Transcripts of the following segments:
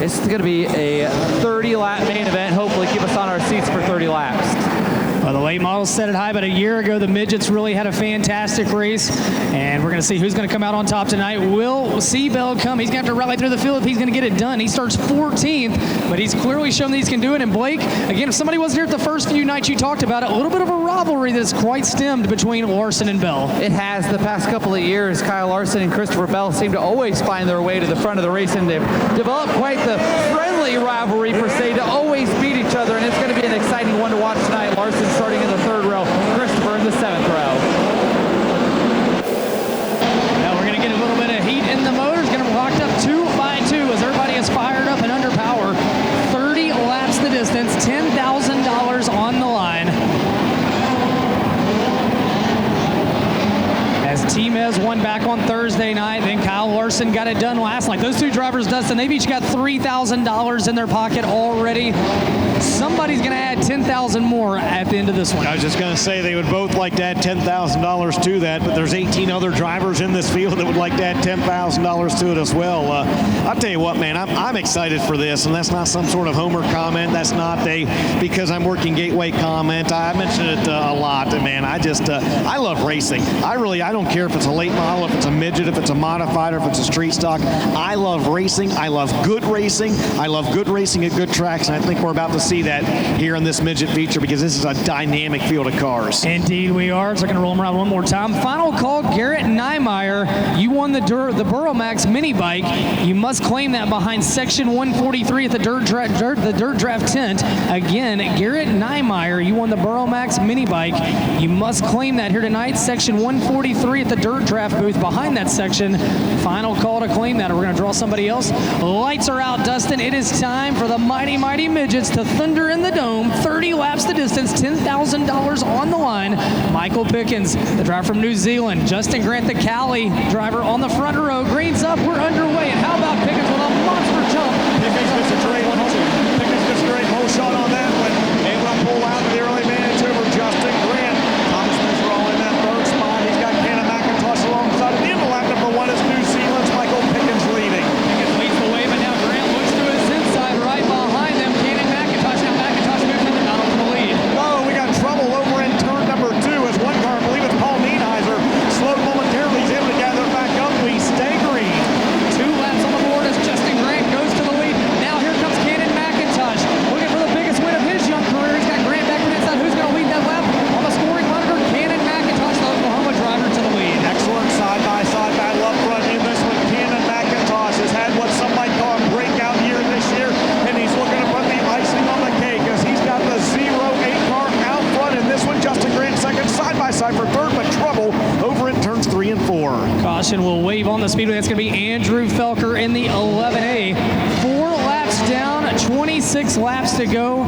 It's going to be a 30-lap main event. Hopefully keep us on our seats for 30 laps. Well, the late models set it high, but a year ago, the midgets really had a fantastic race, and we're going to see who's going to come out on top tonight. Will Seabell come? He's going to have to rally through the field if he's going to get it done. He starts 14th, but he's clearly shown that he can do it. And Blake, again, if somebody wasn't here at the first few nights you talked about it, a little bit of a rivalry that's quite stemmed between Larson and Bell. It has the past couple of years. Kyle Larson and Christopher Bell seem to always find their way to the front of the race, and they've developed quite the friendly rivalry, per se, to always beat each other, and it's going to be an exciting one to watch tonight. Larson starting in the third row, Christopher in the 7th row. Now we're going to get a little bit of heat in the motors. Going to be locked up 2 by 2 as everybody is fired up and under power. 30 laps the distance, $10,000 on the line. As Team won back on Thursday night, then Kyle Larson got it done last night. Those two drivers, Dustin, they've each got $3,000 in their pocket already. Somebody's going to add $10,000 more at the end of this one. I was just going to say they would both like to add $10,000 to that, but there's 18 other drivers in this field that would like to add $10,000 to it as well. I'll tell you what, man, I'm excited for this, and that's not some sort of homer comment. That's not because I'm working Gateway comment. I mention it a lot, man. I love racing. I don't care if it's a late model, if it's a midget, if it's a modified, or if it's a street stock. I love racing. I love good racing. I love good racing at good tracks, and I think we're about to see that here in this midget feature because this is a dynamic field of cars. Indeed we are. So we're going to roll them around one more time. Final call, Garrett Niemeyer. You won the Burrow Max mini bike. You must claim that behind section 143 at the Dirt Draft tent. Again, Garrett Niemeyer, you won the Burrow Max mini bike. You must claim that here tonight, section 143 at the Dirt Draft booth behind that section. Final call to claim that, or we're going to draw somebody else. Lights are out, Dustin. It is time for the mighty, mighty midgets to thunder in the dome. 30 laps the distance, $10,000 on the line. Michael Pickens, the driver from New Zealand. Justin Grant, the Cali driver on the front row. Green's up, we're underway. And how about Pickens with a monster jump? Pickens gets a great hole shot on that one. Able to pull out the early manage over Justin Grant. Thomas Misrall in that third spot. He's got Cannon McIntosh alongside. At the end of lap number 1 is New Zealand's Michael Pickens leading. Pickens leads the way, but now Grant looks to his inside right behind them. Cannon McIntosh. Now McIntosh moves in the tunnel to the lead. Oh, we got trouble over in turn number 2 as one car, I believe it's Paul Nienheiser, slowed momentarily. He's able to gather it back up. We stay green. 2 laps on the board as Justin Grant goes to the lead. Now here comes Cannon McIntosh, looking for the biggest win of his young career. He's got Grant back to the inside. Who's going to lead that lap? On the scoring monitor, Cannon McIntosh, the Oklahoma driver, to the lead. Excellent side-by-side battle up front in this one. Cannon McIntosh has had what some might call a breakout year this year, and he's looking to put the icing on the cake as he's got the 08 car out front in this one. Justin Grant second, side-by-side for third, but trouble over in turns 3 and 4. Caution will wave on the speedway. That's going to be Andrew Felker in the 11A. 4 laps down, 26 laps to go.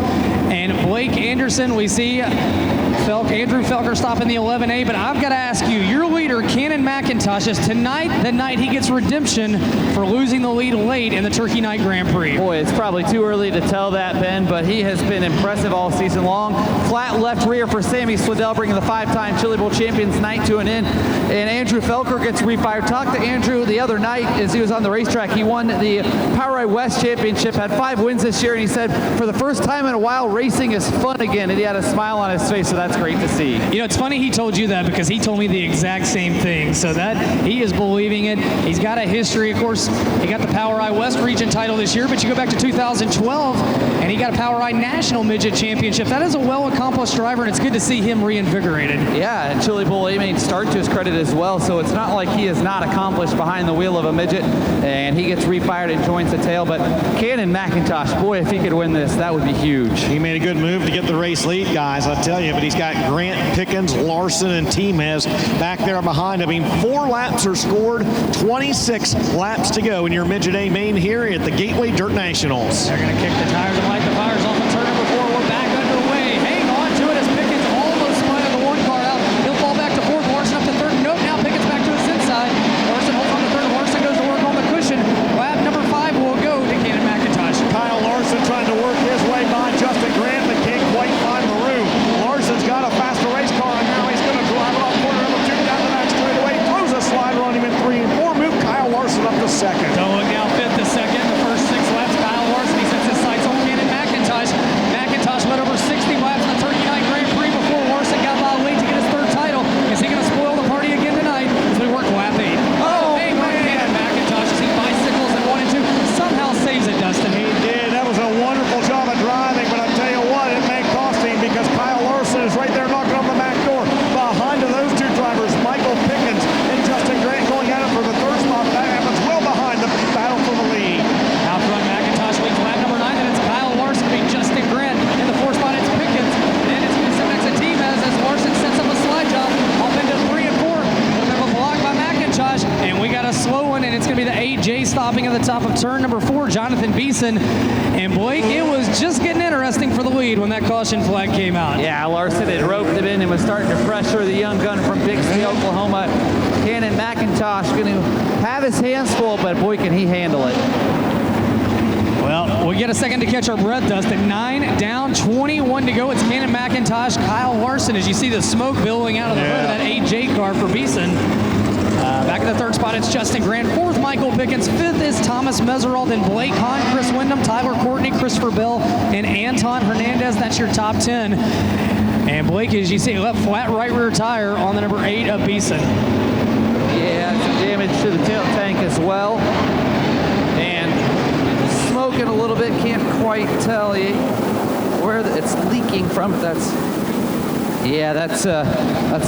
And Blake Anderson, we see Andrew Felker stopping the 11A, but I've got to ask you, your leader, Cannon McIntosh, is tonight the night he gets redemption for losing the lead late in the Turkey Night Grand Prix. Boy, it's probably too early to tell that, Ben, but he has been impressive all season long. Flat left rear for Sammy Swedell, bringing the 5-time Chili Bowl champions night to an end. And Andrew Felker gets refired. Talked to Andrew the other night as he was on the racetrack. He won the Power Ride West Championship, had 5 wins this year, and he said, for the first time in a while, racing is fun again, and he had a smile on his face, so that's great to see. You know, it's funny he told you that because he told me the exact same thing. So that he is believing it. He's got a history. Of course, he got the Power Ride West region title this year, but you go back to 2012 and he got a Power Ride National Midget Championship. That is a well-accomplished driver, and it's good to see him reinvigorated. Yeah, and Chili Bowl made start to his credit as well, so it's not like he is not accomplished behind the wheel of a midget, and he gets refired and joins the tail. But Cannon McIntosh, boy, if he could win this, that would be huge. He made a good move to get the race lead, guys, I tell you, but he's got Grant, Pickens, Larson, and Teamez back there behind him. I mean, 4 laps are scored, 26 laps to go in your Midget A main here at the Gateway Dirt Nationals. They're going to kick the tires and light the fires off in turn number 4. We're back underway. Hang on to it as Pickens almost spotted the 1 car out. He'll fall back to 4th. Larson up to 3rd. Nope, now Pickens back to his inside. Larson holds on to 3rd. Larson goes to work on the cushion. Lap number 5 will go to Cannon McIntosh. Kyle Larson trying to work his way by Justin Grant, but can't quite find the room. Larson's got a faster race car, and now he's going to drive it off corner number 2 down the back straightaway. Throws a slider on him in 3 and 4. Move Kyle Larson up to 2nd. Don't look now, 5th to 2nd. The first 6 laps, Kyle the top of turn number 4, Jonathan Beeson. And Blake, it was just getting interesting for the lead when that caution flag came out. Yeah, Larson had roped him in and was starting to pressure the young gun from Bixby, Oklahoma. Cannon McIntosh going to have his hands full, but boy, can he handle it. Well, we get a second to catch our breath, Dustin. 9 down, 21 to go. It's Cannon McIntosh, Kyle Larson, as you see the smoke billowing out of the hood of that AJ car for Beeson. Back in the third spot, it's Justin Grant. Fourth, Michael Pickens. Fifth is Thomas Meserol. Then Blake Hahn, Chris Windham, Tyler Courtney, Christopher Bell, and Anton Hernandez. That's your top 10. And Blake, as you see, left flat right rear tire on the number 8 of Beeson. Yeah, some damage to the tail tank as well. And smoking a little bit, can't quite tell you where it's leaking from. That's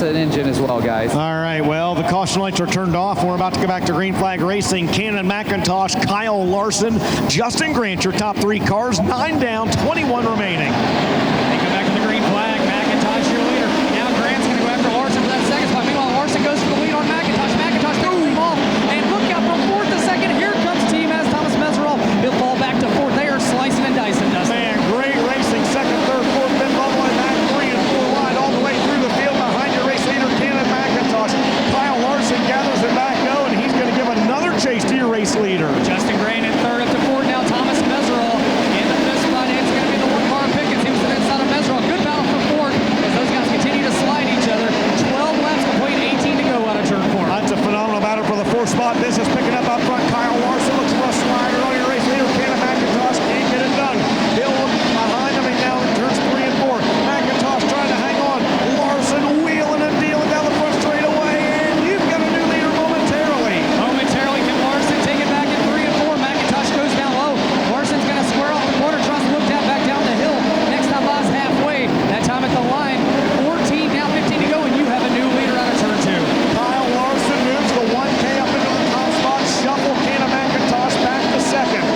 an engine as well, guys. All right, well, the caution lights are turned off. We're about to go back to green flag racing. Cannon McIntosh, Kyle Larson, Justin Grant, your top 3 cars. 9 down, 21 remaining. They go back to the green flag. McIntosh, your leader. Now Grant's going to go after Larson for that second spot. Meanwhile, Larson goes for the lead on McIntosh. McIntosh takes the ball. And look out from 4th to 2nd. Here comes Team as Thomas Meserol. He'll fall back to 4th. They are slicing and dicing, Dustin. Man, great racing. 2nd, 3rd, 4th, 5th, bubble in back 3 and 4 wide all the way through the field behind your race leader, Cannon McIntosh. Kyle Larson gathers it back though, and he's going to give another chase to your race leader. Justin Grant in 3rd up to 4th. Now Thomas Meserol in the 5th spot. It's going to be the one car on Pickens. He was to the inside of Meserol. Good battle for 4th as those guys continue to slide each other. 12 laps complete, 18 to go out of turn 4. That's a phenomenal battle for the 4th spot. This is picking up front. Kyle Larson looks for a slider on your race leader, Cannon McIntosh. Can't get it done. He'll look behind him and now in turns 3 and 4. McIntosh trying to hang on. Larson wheeling and dealing down the front straightaway, and you've got a new leader momentarily. Momentarily, can Larson take it back in 3 and 4? McIntosh goes down low. Larson's going to square off the corner, tries to look that back down the hill. Next time lies halfway. That time at the line. 14 down, 15 to go, and you have a new leader out of turn 2. Kyle Larson moves the 1K up into the top spot. Shuffle Cannon McIntosh back to 2nd.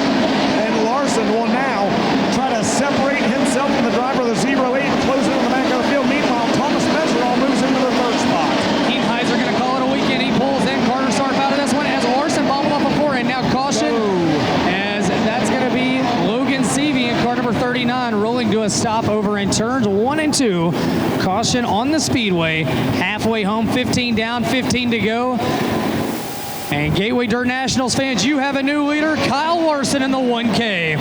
And Larson will now try to separate himself from the driver of the 08 and close it in the back of the field. Meanwhile, Thomas Meserol moves into the 3rd spot. Team Heiser going to call it a weekend. He pulls in Carter Sarf out of this one as Larson bobbled up before, and now caution as that's going to be Logan Seavey in car number 39 rolling to a stop over in turns 1 and 2. Caution on the speedway. Halfway home, 15 down, 15 to go. And Gateway Dirt Nationals fans, you have a new leader, Kyle Larson in the 1K.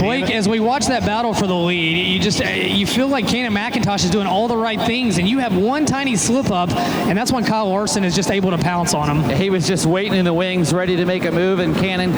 Blake, as we watch that battle for the lead, you feel like Cannon McIntosh is doing all the right things, and you have one tiny slip up, and that's when Kyle Larson is just able to pounce on him. He was just waiting in the wings, ready to make a move, and Cannon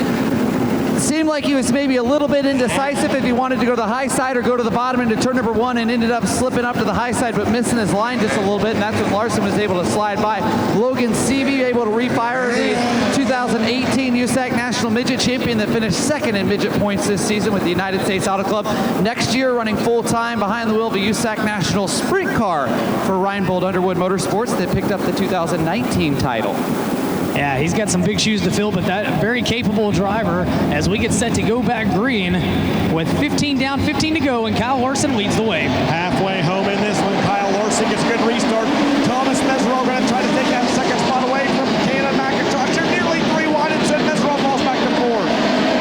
seemed like he was maybe a little bit indecisive if he wanted to go to the high side or go to the bottom into turn number 1, and ended up slipping up to the high side but missing his line just a little bit, and that's when Larson was able to slide by. Logan Seavey able to refire, the 2018 USAC National Midget Champion that finished 2nd in midget points this season with the United States Auto Club. Next year running full-time behind the wheel of a USAC National Sprint car for Reinbold Underwood Motorsports that picked up the 2019 title. Yeah, he's got some big shoes to fill, but that very capable driver as we get set to go back green with 15 down, 15 to go, and Kyle Larson leads the way. Halfway home in this one, Kyle Larson gets a good restart. Thomas Meserol going to try to take that 2nd spot away from Cannon McIntosh. They're nearly 3 wide, and said Meserol falls back to 4th.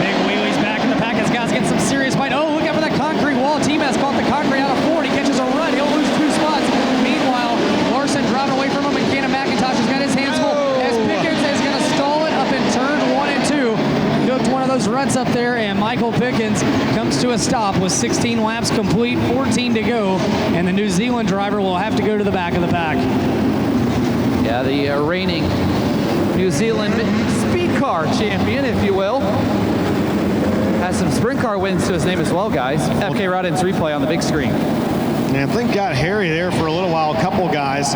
Big wheelies back in the pack as guys get some serious fight. Oh, look out for that concrete wall. Team has caught the concrete out of 4th. He catches a run. He'll lose 2 spots. Meanwhile, Larson driving away from him, and Cannon McIntosh has got his hands full as Pickens is going to stall it up in turn 1 and 2. Hooked one of those ruts up there, and Michael Pickens comes to a stop with 16 laps complete, 14 to go, and the New Zealand driver will have to go to the back of the pack. Yeah, the reigning New Zealand speed car champion, if you will. Has some sprint car wins to his name as well, guys. FK Rodden's replay on the big screen. And things got hairy there for a little while. A couple guys.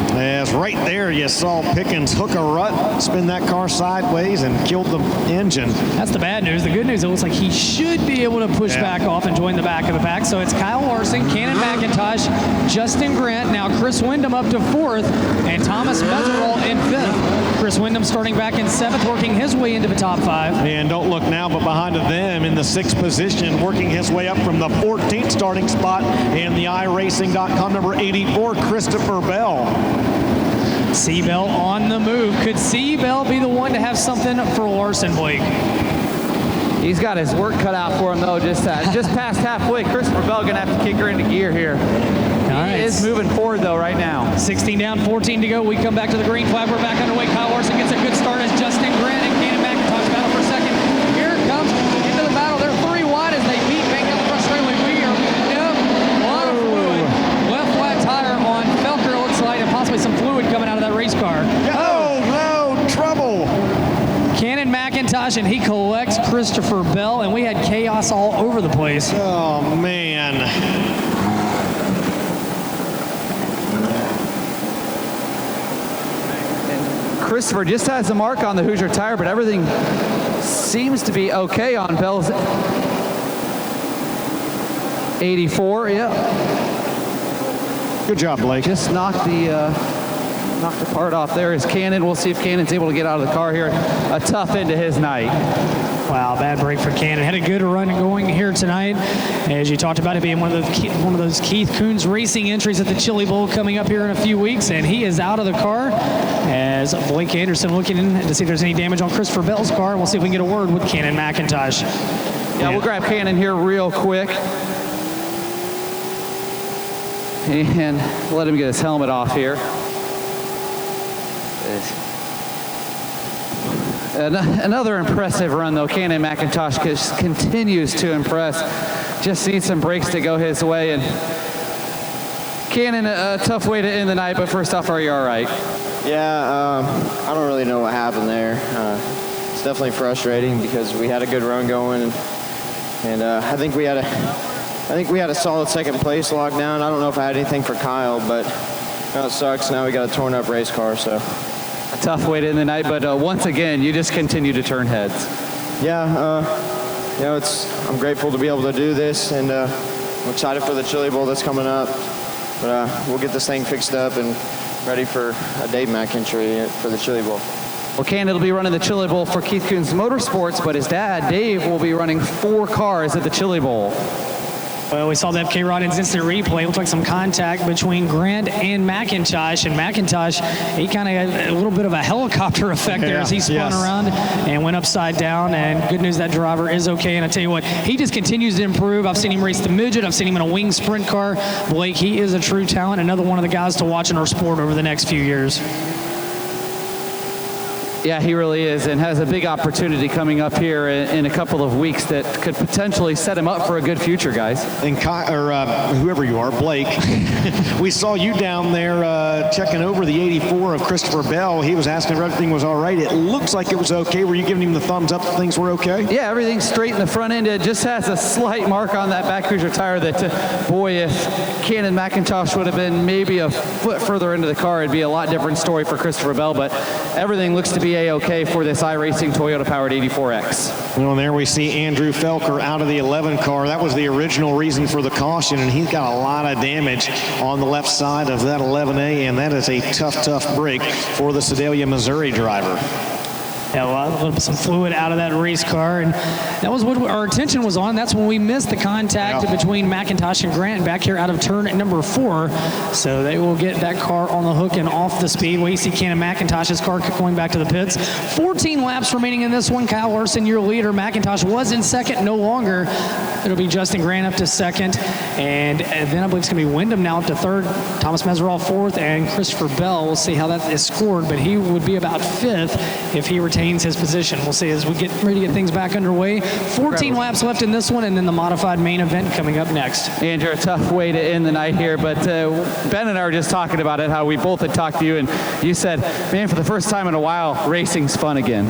As right there you saw Pickens hook a rut, spin that car sideways, and killed the engine. That's the bad news. The good news, it looks like he should be able to push back off and join the back of the pack. So it's Kyle Larson, Cannon McIntosh, Justin Grant, now Chris Windham up to 4th, and Thomas Meserol in 5th. Chris Windham starting back in 7th, working his way into the top 5. And don't look now, but behind them in the 6th position, working his way up from the 14th starting spot in the iRacing.com number 84, Christopher Bell. Seabell on the move. Could Seabell be the one to have something for Larson, Blake? He's got his work cut out for him, though, just past halfway. Christopher Bell going to have to kick her into gear here. He is moving forward, though, right now. 16 down, 14 to go. We come back to the green flag. We're back underway. Kyle Larson gets a good start as Justin Grant and Cannon McIntosh battle for second. Here it comes into the battle. They're 3 wide as they beat Bank down the front straightaway. We are beating up. A lot of fluid. Left flat tire on Felker, looks like, and possibly some fluid coming out of that race car. Oh, no, trouble. Cannon McIntosh, and he collects Christopher Bell, and we had chaos all over the place. Oh, man. Christopher just has a mark on the Hoosier tire, but everything seems to be okay on Bell's 84. Yeah. Good job, Blake. Just knocked the part off there is Cannon. We'll see if Cannon's able to get out of the car here. A tough end to his night. Wow, bad break for Cannon. Had a good run going here tonight. As you talked about it being one of those Keith Coons racing entries at the Chili Bowl coming up here in a few weeks, and he is out of the car as Blake Anderson looking in to see if there's any damage on Christopher Bell's car. We'll see if we can get a word with Cannon McIntosh. Yeah, we'll grab Cannon here real quick. And let him get his helmet off here. Another impressive run, though. Cannon McIntosh continues to impress. Just needs some breaks to go his way. And Cannon, a tough way to end the night, but first off, are you all right? Yeah, I don't really know what happened there. It's definitely frustrating because we had a good run going, and I think we had a solid second place lockdown. I don't know if I had anything for Kyle, but it sucks. Now we got a torn up race car, so. A tough way to end the night, but once again, you just continue to turn heads. Yeah, I'm grateful to be able to do this, and I'm excited for the Chili Bowl that's coming up. But we'll get this thing fixed up and ready for a Dave Mack entry for the Chili Bowl. Well, Cannon will be running the Chili Bowl for Keith Coons Motorsports, but his dad, Dave, will be running 4 cars at the Chili Bowl. Well, we saw that K-Rod in instant replay. Looked like some contact between Grant and McIntosh. And McIntosh, he kind of had a little bit of a helicopter effect there as he spun around and went upside down. And good news, that driver is okay. And I tell you what, he just continues to improve. I've seen him race the Midget. I've seen him in a wing sprint car. Blake, he is a true talent. Another one of the guys to watch in our sport over the next few years. Yeah, he really is, and has a big opportunity coming up here in a couple of weeks that could potentially set him up for a good future, guys. And whoever you are, Blake, we saw you down there checking over the 84 of Christopher Bell. He was asking if everything was all right. It looks like it was okay. Were you giving him the thumbs up that things were okay? Yeah, everything's straight in the front end. It just has a slight mark on that back cruiser tire that, boy, if Cannon McIntosh would have been maybe a foot further into the car, it'd be a lot different story for Christopher Bell, but everything looks to be A-okay for this iRacing Toyota-powered 84X. Well, and there we see Andrew Felker out of the 11 car. That was the original reason for the caution, and he's got a lot of damage on the left side of that 11A, and that is a tough break for the Sedalia, Missouri driver. Yeah, a little some fluid out of that race car, and that was what our attention was on. That's when we missed the contact between McIntosh and Grant back here out of turn number 4. So they will get that car on the hook and off the speedway. You see Cannon McIntosh's car going back to the pits. 14 laps remaining in this one. Kyle Larson, your leader. McIntosh was in second, no longer. It'll be Justin Grant up to second, and then I believe it's going to be Wyndham now up to third. Thomas Mesereau fourth, and Christopher Bell. We'll see how that is scored, but he would be about 5th if he retains his position. We'll see as we get ready to get things back underway. 14 laps left in this one, and then the modified main event coming up next. Andrew, a tough way to end the night here, but Ben and I were just talking about it, how we both had talked to you, and you said, man, for the first time in a while, racing's fun again.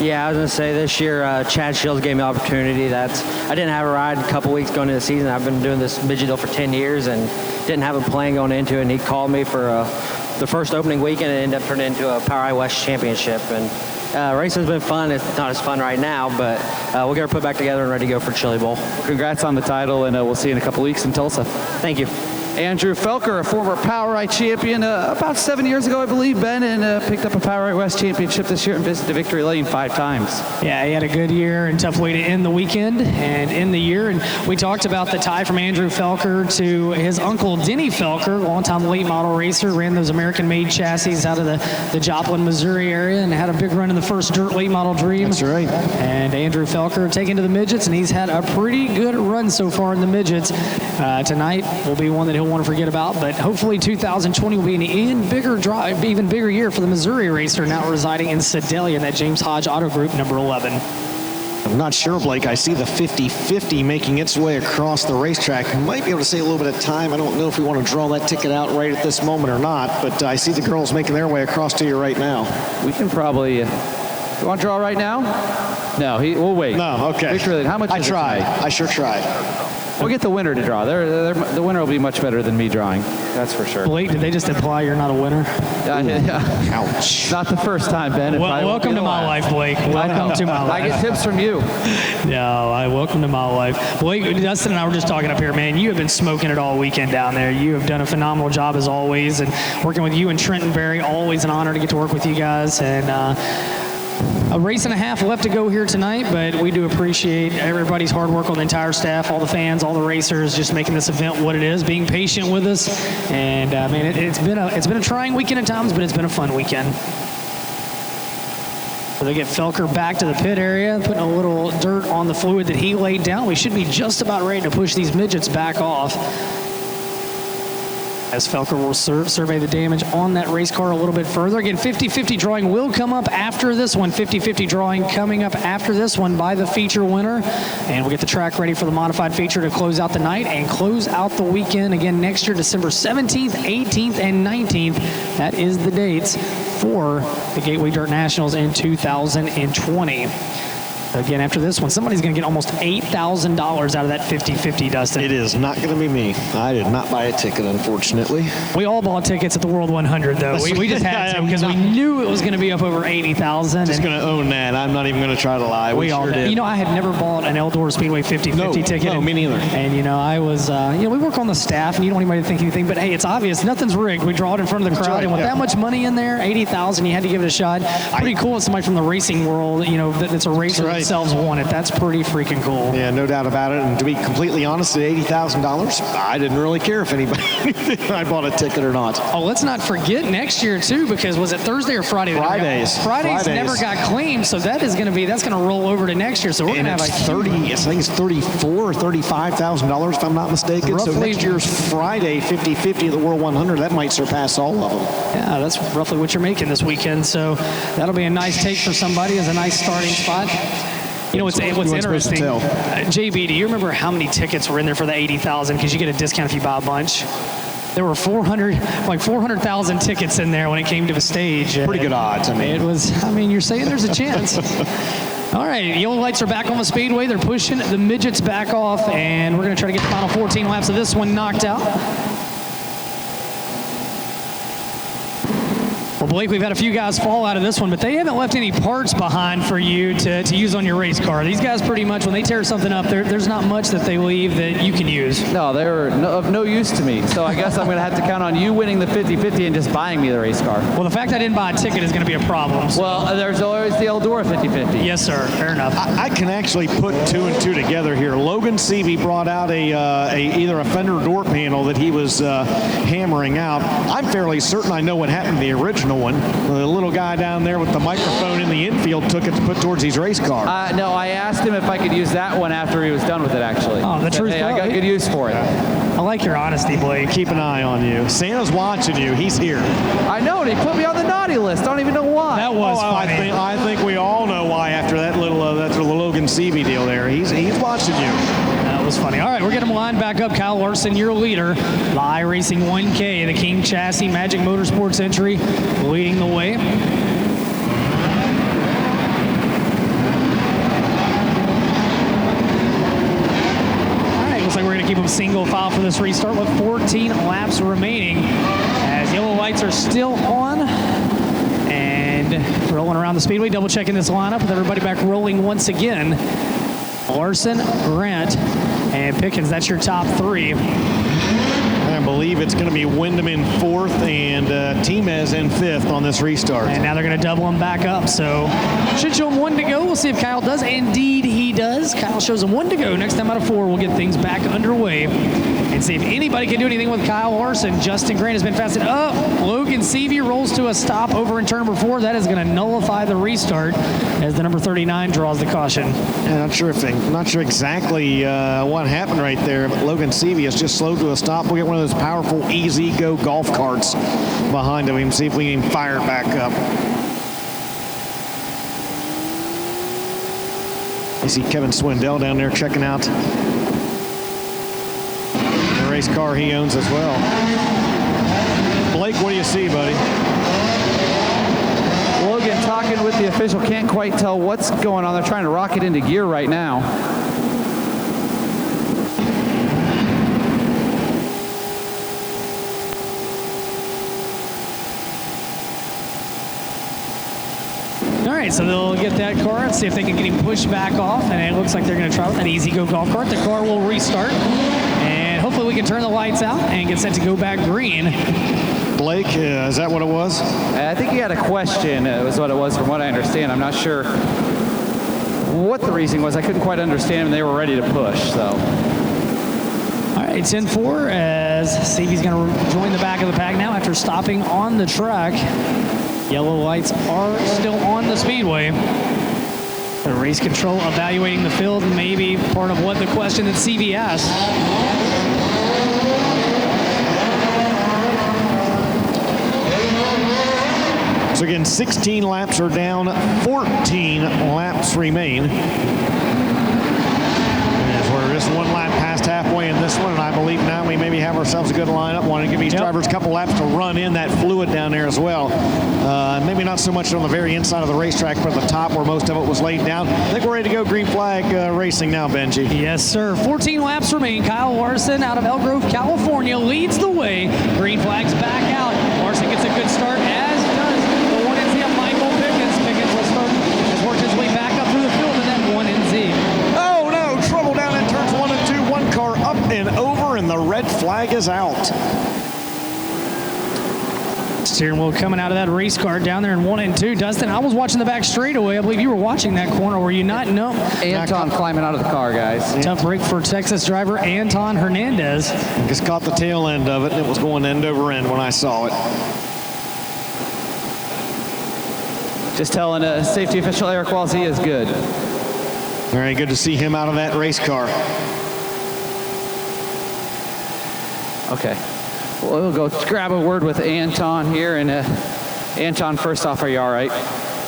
Yeah, I was going to say this year, Chad Shields gave me the opportunity. I didn't have a ride a couple weeks going into the season. I've been doing this midget deal for 10 years and didn't have a plan going into it, and he called me for the first opening weekend and ended up turning into a Power I West championship. And racing's been fun. It's not as fun right now, but we'll get her put back together and ready to go for Chili Bowl. Congrats on the title, and we'll see you in a couple weeks in Tulsa. Thank you. Andrew Felker, a former Power Ride champion about 7 years ago, I believe, Ben, and picked up a Power Ride West championship this year and visited Victory Lane 5 times. Yeah, he had a good year and tough way to end the weekend and end the year. And we talked about the tie from Andrew Felker to his uncle Denny Felker, longtime late model racer, ran those American-made chassis out of the Joplin, Missouri area and had a big run in the first dirt late model dream. That's right. And Andrew Felker taken to the midgets, and he's had a pretty good run so far in the midgets. Tonight will be one that he'll want to forget about, but hopefully 2020 will be an even bigger year for the Missouri racer now residing in Sedalia in that James Hodge Auto Group number 11. I'm not sure, Blake. I see the 50-50 making its way across the racetrack. Might be able to save a little bit of time. I don't know if we want to draw that ticket out right at this moment or not, but I see the girls making their way across to you right now. We can probably... you want to draw right now? No, we'll wait. No, okay. Victory Lane, how much I is it tried. tonight? I sure tried. We'll get the winner to draw. The winner will be much better than me drawing. That's for sure. Blake, did they just imply you're not a winner? Yeah. Ouch. Not the first time, Ben. Welcome to my life, Blake. Welcome to my life. I get tips from you. No, welcome to my life. Blake, Dustin and I were just talking up here, man. You have been smoking it all weekend down there. You have done a phenomenal job as always, and working with you and Trenton Berry, always an honor to get to work with you guys. And a race and a half left to go here tonight, but we do appreciate everybody's hard work on the entire staff, all the fans, all the racers, just making this event what it is, being patient with us. And man, it's been a trying weekend at times, but it's been a fun weekend. So they get Felker back to the pit area, putting a little dirt on the fluid that he laid down. We should be just about ready to push these midgets back off, as Felker will survey the damage on that race car a little bit further. Again, 50-50 drawing will come up after this one. 50-50 drawing coming up after this one by the feature winner. And we'll get the track ready for the modified feature to close out the night and close out the weekend again next year, December 17th, 18th, and 19th. That is the dates for the Gateway Dirt Nationals in 2020. Again, after this one, somebody's going to get almost $8,000 out of that 50-50, Dustin. It is not going to be me. I did not buy a ticket, unfortunately. We all bought tickets at the World 100, though. We just had to because we knew it was going to be up over 80,000. Just going to own that. I'm not even going to try to lie. We all did. You know, I had never bought an Eldor Speedway 50-50 ticket. No, me neither. And, you know, I was, we work on the staff, and you don't want anybody to think anything, but, hey, it's obvious. Nothing's rigged. We draw it in front of the crowd, right, and with that much money in there, 80,000, you had to give it a shot. Pretty cool. It's somebody from the racing world, you know, that's a racer themselves won it. That's pretty freaking cool. Yeah, no doubt about it. And to be completely honest, at $80,000, I didn't really care if anybody I bought a ticket or not. Oh, let's not forget next year too, because was it Thursday or Friday? Fridays never got claimed, so that's going to roll over to next year. So we're going to have like 30. I think it's $34,000 or $35,000 if I'm not mistaken. Roughly, so next year's Friday 50-50 of the World 100, that might surpass all of them. Yeah, that's roughly what you're making this weekend. So that'll be a nice take for somebody as a nice starting spot. You know what's interesting? JB, do you remember how many tickets were in there for the 80,000? Because you get a discount if you buy a bunch. There were 400,000 tickets in there when it came to the stage. Pretty good odds. You're saying there's a chance. All right, yellow lights are back on the speedway. They're pushing the midgets back off, and we're going to try to get the final 14 laps of this one knocked out. Well, Blake, we've had a few guys fall out of this one, but they haven't left any parts behind for you to use on your race car. These guys pretty much, when they tear something up, there's not much that they leave that you can use. No, they're of no use to me. So I guess I'm going to have to count on you winning the 50-50 and just buying me the race car. Well, the fact I didn't buy a ticket is going to be a problem. So. Well, there's always the Eldora 50-50. Yes, sir. Fair enough. I can actually put two and two together here. Logan Seavey brought out either a fender door panel that he was hammering out. I'm fairly certain I know what happened to the original one. The little guy down there with the microphone in the infield took it to put towards his race car. No, I asked him if I could use that one after he was done with it, actually. Oh, the truth. Hey, I got good use for it. I like your honesty, Blake. Keep an eye on you. Santa's watching you. He's here. I know, and he put me on the naughty list. I don't even know why. That was funny. I think we all know why after that little Logan Seavey deal there. He's watching you. That was funny. All right, we're getting them lined back up. Kyle Larson, your leader. Lie Racing 1K, the King Chassis Magic Motorsports entry, leading the way. Looks like we're going to keep them single file for this restart with 14 laps remaining as yellow lights are still on and rolling around the speedway. Double checking this lineup with everybody back rolling once again. Larson, Grant, and Pickens. That's your top three. And I believe it's going to be Wyndham in 4th and Timez in 5th on this restart. And now they're going to double him back up. So should show him 1 to go. We'll see if Kyle does. Indeed, he does. Kyle shows him 1 to go. Next time out of 4, we'll get things back underway and see if anybody can do anything with Kyle Larson. Justin Grant has been fastened up. Logan Seavey rolls to a stop over in turn number 4. That is going to nullify the restart as the number 39 draws the caution. Yeah, not sure exactly what happened right there, but Logan Seavey is just slowed to a stop. We'll get one of those powerful Easy Go golf carts behind him and see if we can fire it back up. You see Kevin Swindell down there checking out the race car he owns as well. Blake, what do you see, buddy? Logan talking with the official, can't quite tell what's going on. They're trying to rock it into gear right now. All right, so they'll get that car and see if they can get him pushed back off, and it looks like they're going to try with that Easy Go golf cart. The car will restart, and hopefully we can turn the lights out and get set to go back green. Blake, is that what it was? I think he had a question, was what it was from what I understand. I'm not sure what the reasoning was. I couldn't quite understand, and they were ready to push, so. All right, 10-4 as Seavey's going to join the back of the pack now after stopping on the track. Yellow lights are still on the speedway. The race control evaluating the field, maybe part of what the question that Seavey asked. So again, 16 laps are down, 14 laps remain. As we're just 1 lap past halfway in this one, and I believe now we maybe have ourselves a good lineup. Want to give these drivers a couple laps to run in that fluid down there as well. Maybe not so much on the very inside of the racetrack, but at the top where most of it was laid down. I think we're ready to go green flag racing now, Benji. Yes, sir. 14 laps remain. Kyle Larson out of Elk Grove, California leads the way. Green flag's back out. Larson gets a good start, as does the 1NZ of Michael Pickens. Pickens will start, has worked his way back up through the field in that 1NZ. Oh no, trouble down in turns 1 and 2. 1 car up and over, and the red flag is out. Steering wheel coming out of that race car down there in 1 and 2. Dustin, I was watching the back straightaway. I believe you were watching that corner, were you not? No. Anton climbing out of the car, guys. Tough break for Texas driver Anton Hernandez. Just caught the tail end of it, and it was going end over end when I saw it. Just telling safety official Eric Walls he is good. Very good to see him out of that race car. Okay. Well, we'll go grab a word with Anton here. And Anton, first off, are you all right?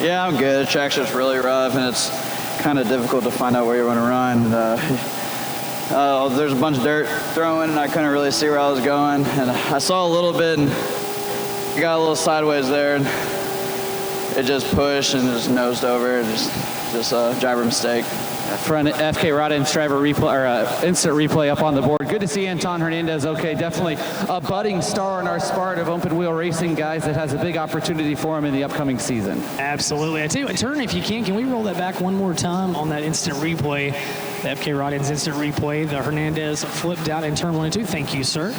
Yeah, I'm good. The track's just really rough, and it's kind of difficult to find out where you want to run. There's a bunch of dirt thrown, and I couldn't really see where I was going. And I saw a little bit, and I got a little sideways there, and it just pushed and just nosed over. Just a driver mistake. Front FK Rod instant replay up on the board. Good to see Anton Hernandez. Okay, definitely a budding star in our sport of open wheel racing, guys, that has a big opportunity for him in the upcoming season. Absolutely. I tell you what, turn if you can we roll that back one more time on that instant replay? The FK Rod instant replay. The Hernandez flipped out in turn 1 and 2. Thank you, sir.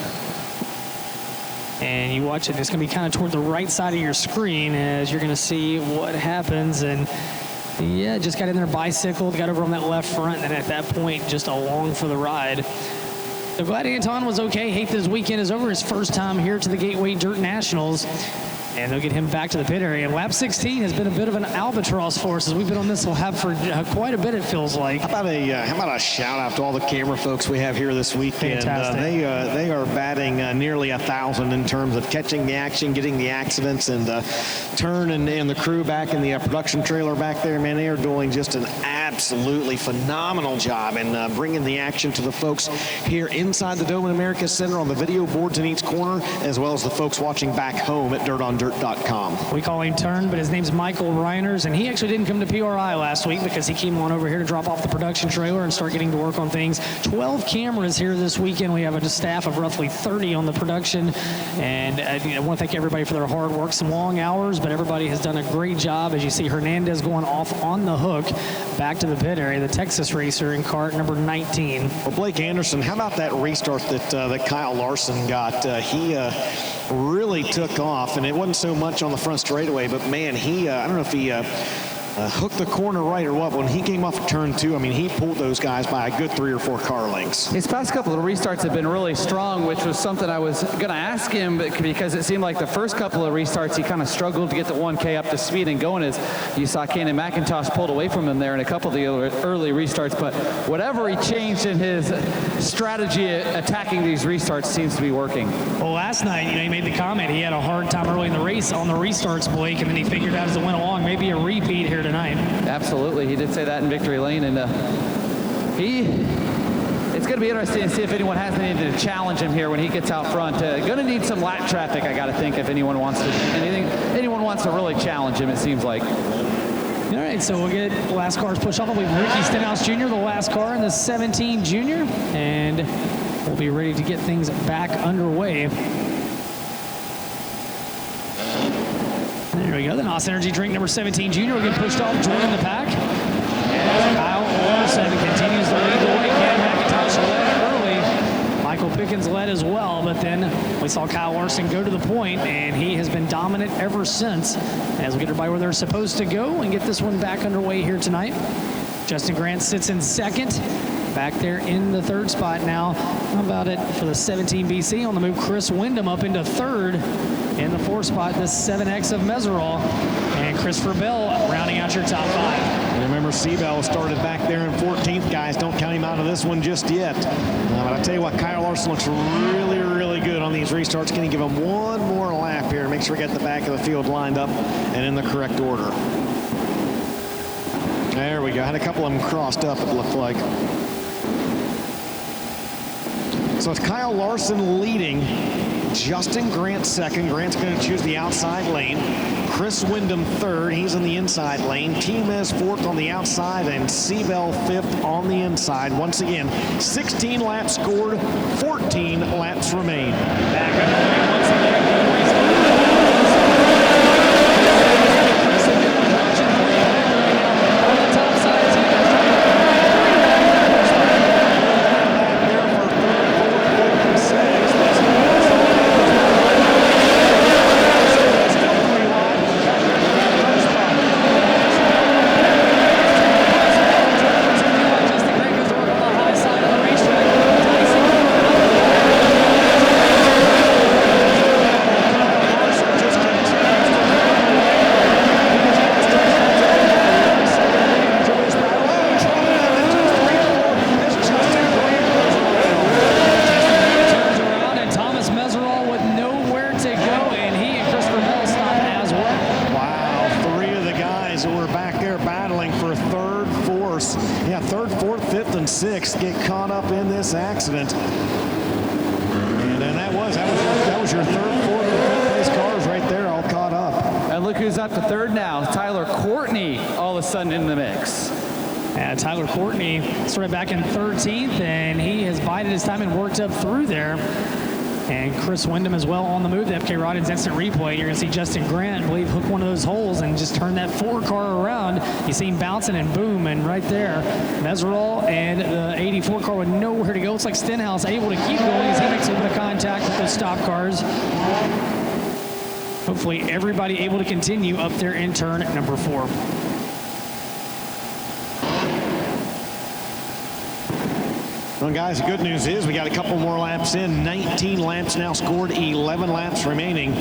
And you watch it, it's going to be kind of toward the right side of your screen as you're going to see what happens. And yeah, just got in there, bicycled, got over on that left front, and at that point, just along for the ride. So glad Anton was okay. Hate that his weekend is over. His first time here to the Gateway Dirt Nationals. And they'll get him back to the pit area. Lap 16 has been a bit of an albatross for us as we've been on this. We'll have for quite a bit, it feels like. How about a shout out to all the camera folks we have here this weekend? Fantastic. They are batting nearly 1,000 in terms of catching the action, getting the accidents, and Turn and the crew back in the production trailer back there. Man, they are doing just an absolutely phenomenal job in bringing the action to the folks here inside the Dome in America Center on the video boards in each corner, as well as the folks watching back home at Dirt on Dirt PrideOfTheDirt.com. We call him Turn, but his name's Michael Reiners, and he actually didn't come to PRI last week because he came on over here to drop off the production trailer and start getting to work on things. 12 cameras here this weekend. We have a staff of roughly 30 on the production, and I want to thank everybody for their hard work. Some long hours, but everybody has done a great job. As you see Hernandez going off on the hook back to the pit area, the Texas racer in kart number 19. Well, Blake Anderson, how about that restart that Kyle Larson got? He really took off, and it wasn't so much on the front straightaway, but man, I don't know if he hooked the corner right or what. When he came off of turn 2, I mean, he pulled those guys by a good 3 or 4 car lengths. His past couple of restarts have been really strong, which was something I was going to ask him, because it seemed like the first couple of restarts he kind of struggled to get the 1K up to speed and going, as you saw Cannon McIntosh pulled away from him there in a couple of the early restarts. But whatever he changed in his strategy attacking these restarts seems to be working. Well, last night, he made the comment he had a hard time early in the race on the restarts, Blake, and then he figured out as it went along, maybe a repeat here tonight. Absolutely. He did say that in victory lane, and it's going to be interesting to see if anyone has anything to challenge him here when he gets out front. Going to need some lap traffic, I got to think, if anyone wants to really challenge him, it seems like. All right, so we'll get the last cars pushed off. We'll be Ricky Stenhouse Jr., the last car in the 17 Junior, and we'll be ready to get things back underway. There we go. The NOS Energy Drink number 17 Junior will get pushed off, joining the pack. And Kyle Larson continues to lead the way. Cam McIntosh led early. Michael Pickens led as well, but then we saw Kyle Larson go to the point, and he has been dominant ever since. As we get everybody where they're supposed to go and get this one back underway here tonight. Justin Grant sits in second. Back there in the third spot now. How about it for the 17 BC? On the move, Chris Wyndham up into third. In the fourth spot, the 7X of Meserol. And Christopher Bell rounding out your top 5. And remember, Seabell started back there in 14th, guys. Don't count him out of this one just yet. But I tell you what, Kyle Larson looks really, really good on these restarts. Can you give him one more lap here? Make sure we get the back of the field lined up and in the correct order. There we go. Had a couple of them crossed up, it looked like. So it's Kyle Larson leading. Justin Grant second. Grant's going to choose the outside lane. Chris Wyndham third. He's in the inside lane. Timez fourth on the outside, and Seabell fifth on the inside. Once again, 16 laps scored, 14 laps remain. Back underway once again. Get caught up in this accident. And then that was your third, fourth, and fifth place cars right there, all caught up. And look who's up to third now. Tyler Courtney all of a sudden in the mix. Tyler Courtney started back in 13th, and he has bided his time and worked up through there. And Chris Wyndham as well on the move. The FK Roddins instant replay. You're going to see Justin Grant, I believe, hook one of those holes and just turn that 4-car around. You see him bouncing and boom, and right there, Meserol and the 84 car with nowhere to go. It's like Stenhouse able to keep going as he makes a little bit of contact with those stop cars. Hopefully everybody able to continue up there in turn number 4. Well, guys, the good news is we got a couple more laps in. 19 laps now scored, 11 laps remaining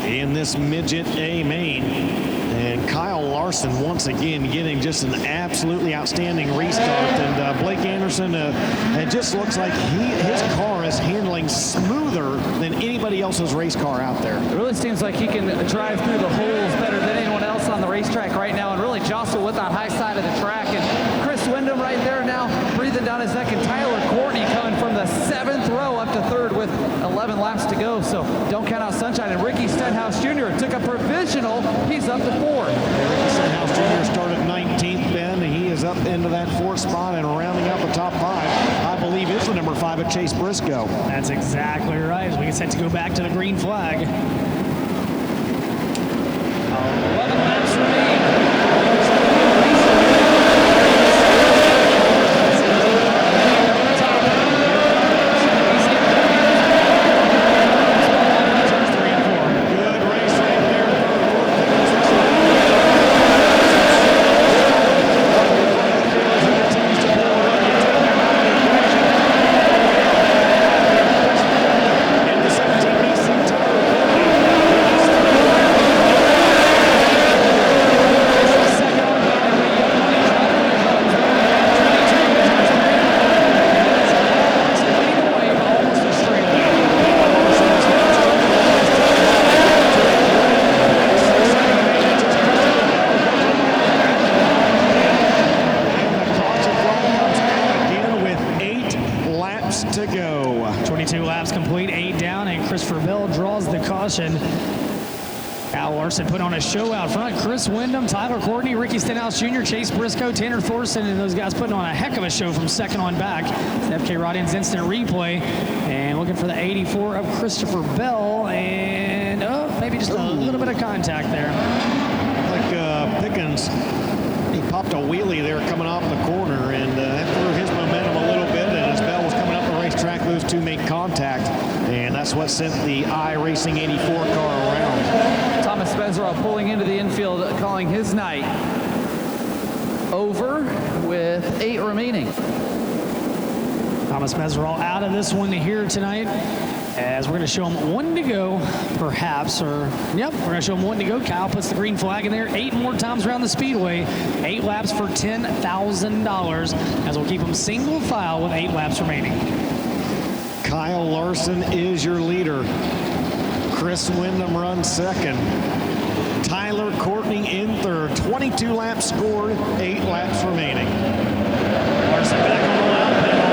in this Midget A main. And Kyle Larson once again getting just an absolutely outstanding restart. And Blake Anderson, it just looks like his car is handling smoother than anybody else's race car out there. It really seems like he can drive through the holes better than anyone else on the racetrack right now and really jostle with that high side of the track. And Chris Wyndham right there now breathing down his neck, and Tyler Courtney coming from the 7th row up to 3rd with 11 laps to go. So don't count out sunshine. And Ricky Stenhouse Jr. took a provisional. He's up to 4th. Ricky Stenhouse Jr. started 19th, Ben. He is up into that 4th spot and rounding out the top 5, I believe, is the number 5 at Chase Briscoe. That's exactly right. As we get set to go back to the green flag. 11 laps remain. to go. 22 laps complete, 8 down, and Christopher Bell draws the caution. Al Larson put on a show out front. Chris Wyndham, Tyler Courtney, Ricky Stenhouse Jr., Chase Briscoe, Tanner Thorson, and those guys putting on a heck of a show from second on back. FK Rodin's instant replay, and looking for the 84 of Christopher Bell, and maybe just a little bit of contact there. Like Pickens, he popped a wheelie there coming off the corner, and that threw his momentum a little bit, and as Bell was coming up the racetrack, those two make contact, and that's what sent the iRacing 84 car around. Thomas Spencer pulling into the infield, calling his night over with 8 remaining. Thomas Meserol out of this one here tonight, as we're going to show him 1 to go, perhaps, or, yep, we're going to show him 1 to go. Kyle puts the green flag in there 8 more times around the speedway, 8 laps for $10,000, as we'll keep him single file with 8 laps remaining. Kyle Larson is your leader. Chris Wyndham runs second. Tyler Courtney in third. 22 laps scored, 8 laps remaining. Larson back on the loud pedal.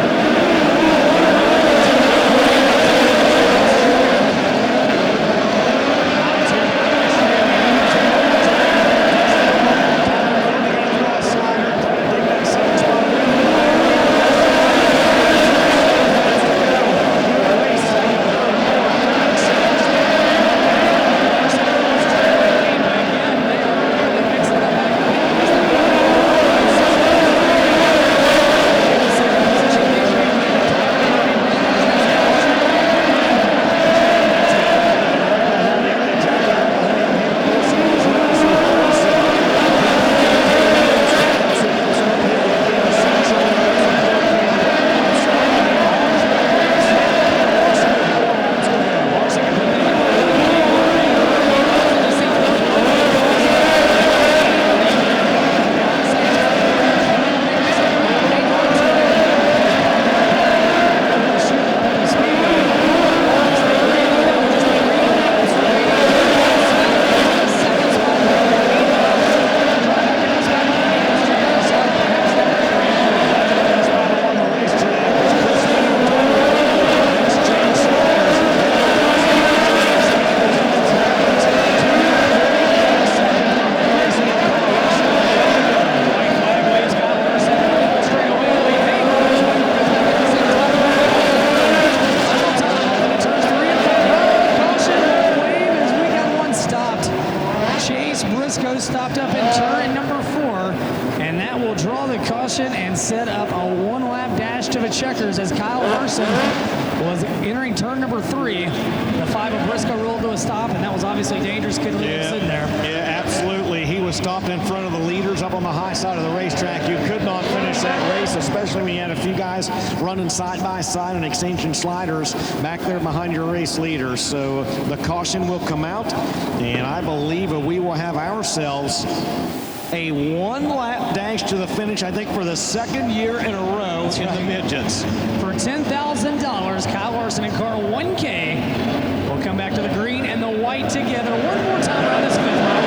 Stopped up in turn number 4, and that will draw the caution and set up a 1-lap dash to the checkers as Kyle Larson was entering turn number 3. The 5 of Briscoe rolled to a stop, and that was obviously dangerous. Couldn't leave him sitting there. Yeah, absolutely. He was stopped in front of the leaders up on the high side of the racetrack. You could not finish that race, especially when you had a few guys running side by side and exchanging sliders back there behind your race leaders. So the caution will come out, and I believe that we will have ourselves a 1-lap dash to the finish, I think, for the 2nd year in a row in the midgets. For $10,000, Kyle Larson and car 1K will come back to the green and the white together one more time around this 5th mile.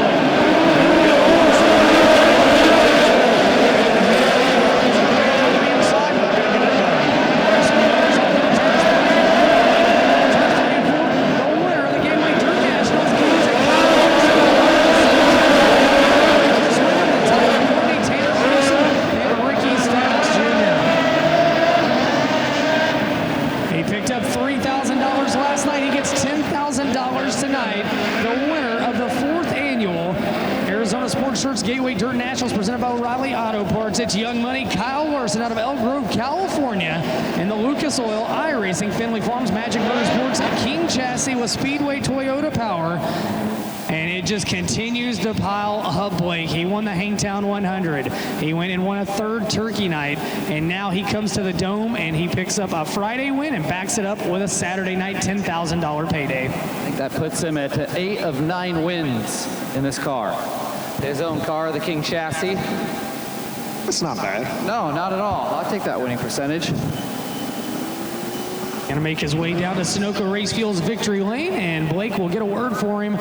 it's Young Money Kyle Larson out of Elk Grove, California, in the Lucas Oil iRacing Finley Farms Magic Motorsports King chassis with Speedway Toyota power. And it just continues to pile up, Blake. He won the Hangtown 100. He went and won a third turkey night. And now he comes to the Dome and he picks up a Friday win and backs it up with a Saturday night $10,000 payday. I think that puts him at 8 of 9 wins in this car. His own car, the King chassis. That's not bad. No, not at all. I'll take that winning percentage. Going to make his way down to Sunoco Race Fuels Victory Lane, and Blake will get a word for him.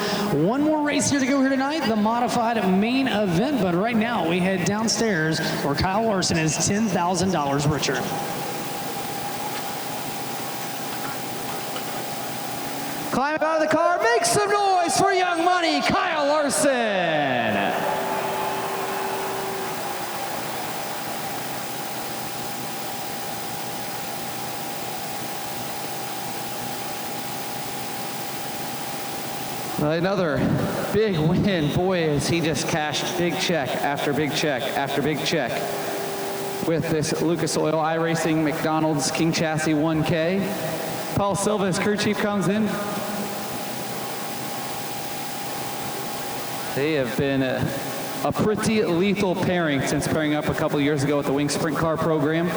One more race here to go here tonight, the modified main event. But right now, we head downstairs where Kyle Larson is $10,000 richer. Climb out of the car, make some noise for Young Money, Kyle Larson. Another big win. Boy, has he just cashed big check after big check after big check with this Lucas Oil iRacing McDonald's King Chassis 1K. Paul Silva, his crew chief, comes in. They have been a pretty lethal pairing since pairing up a couple years ago with the Wing Sprint Car program.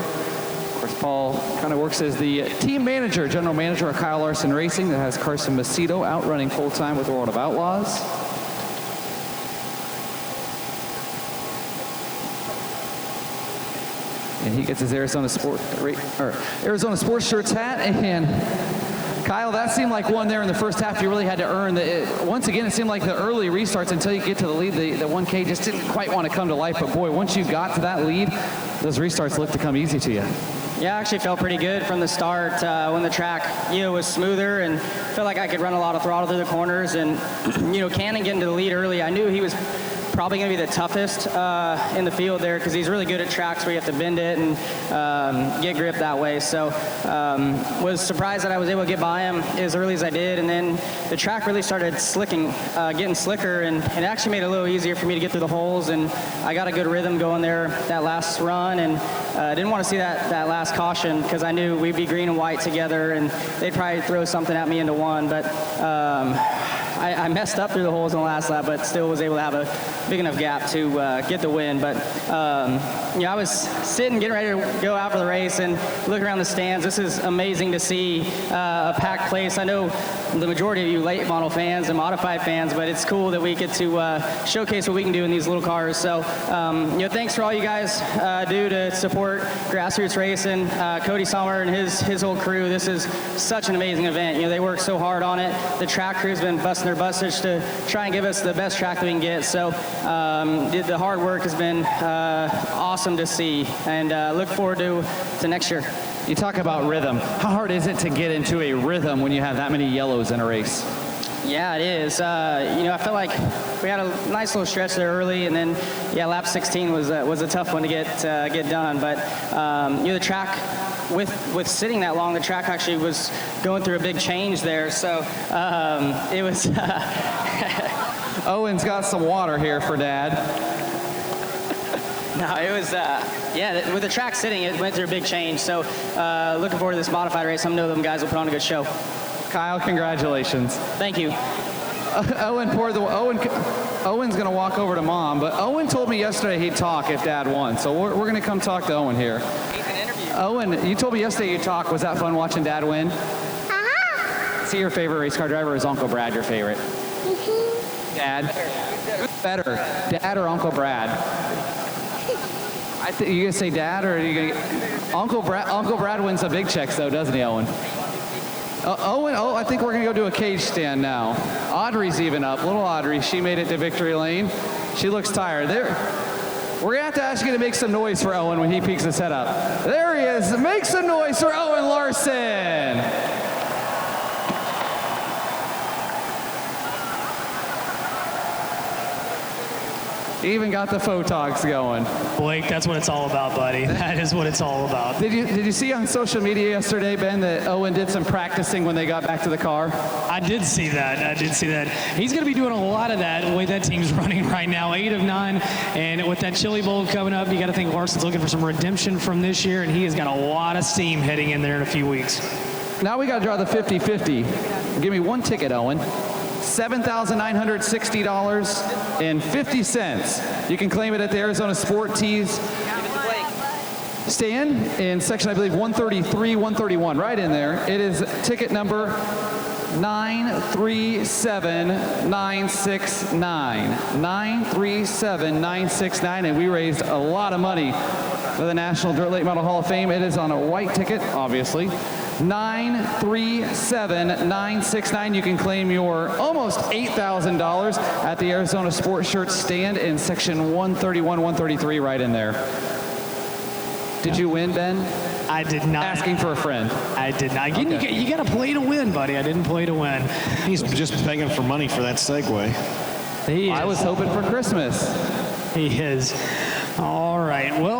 Of course, Paul kind of works as the team manager, general manager of Kyle Larson Racing that has Carson Macedo out running full-time with World of Outlaws. And he gets his Arizona Sports Shirts hat. And Kyle, that seemed like one there in the first half you really had to earn. Once again, it seemed like the early restarts until you get to the lead, the 1K just didn't quite want to come to life. But boy, once you got to that lead, those restarts looked to come easy to you. Yeah, I actually felt pretty good from the start when the track, was smoother and felt like I could run a lot of throttle through the corners. And, Cannon getting to the lead early, I knew he was probably going to be the toughest in the field there because he's really good at tracks where you have to bend it and get grip that way. So was surprised that I was able to get by him as early as I did. And then the track really started getting slicker, and it actually made it a little easier for me to get through the holes. And I got a good rhythm going there that last run, and didn't want to see that last caution because I knew we'd be green and white together, and they'd probably throw something at me into one. But I messed up through the holes in the last lap, but still was able to have a big enough gap to get the win. But I was sitting, getting ready to go out for the race, and look around the stands. This is amazing to see a packed place. I know the majority of you late model fans and modified fans, but it's cool that we get to showcase what we can do in these little cars. So, thanks for all you guys do to support grassroots racing. Cody Sommer and his whole crew. This is such an amazing event. They work so hard on it. The track crew's been busting their butts to try and give us the best track that we can get. So the hard work has been awesome to see, and look forward to next year. You talk about rhythm. How hard is it to get into a rhythm when you have that many yellows in a race? Yeah, it is. I felt like we had a nice little stretch there early, and then lap 16 was a tough one to get done. But the track, with sitting that long, the track actually was going through a big change there. So it was. Owen's got some water here for Dad. No, it was, with the track sitting, it went through a big change. So looking forward to this modified race. I know them guys will put on a good show. Kyle, congratulations. Thank you. Owen's going to walk over to Mom, but Owen told me yesterday he'd talk if Dad won. So we're going to come talk to Owen here. He's an interview. Owen, you told me yesterday you'd talk. Was that fun watching Dad win? Is he your favorite race car driver, or is Uncle Brad your favorite? Dad? Who's better, Dad or Uncle Brad? You gonna say Dad, or are you gonna? Uncle Brad wins the big checks though, doesn't he, Owen? Owen, I think we're gonna go do a cage stand now. Audrey's even up. Little Audrey, she made it to victory lane. She looks tired. We're gonna have to ask you to make some noise for Owen when he peeks his head up. There he is. Make some noise for Owen Larson. Even got the photogs going. Blake, that's what it's all about, buddy. That is what it's all about. Did you see on social media yesterday, Ben, that Owen did some practicing when they got back to the car? I did see that. He's going to be doing a lot of that, the way that team's running right now, 8 of 9. And with that Chili Bowl coming up, you got to think Larson's looking for some redemption from this year, and he has got a lot of steam heading in there in a few weeks. Now we got to draw the 50-50. Give me one ticket, Owen. $7,960.50. You can claim it at the Arizona Sport Tees stand in section, I believe, 133, 131, right in there. It is ticket number 937969. 937969, and we raised a lot of money for the National Dirt Late Model Hall of Fame. It is on a white ticket, obviously. 937969. You can claim your almost $8,000 at the Arizona Sports Shirts stand in section 131, 133, right in there. Did you win, Ben? I did not. Asking for a friend. I did not. Okay. You got to play to win, buddy. I didn't play to win. He's just begging for money for that Segway. He is. I was hoping for Christmas. He is. All right. Well,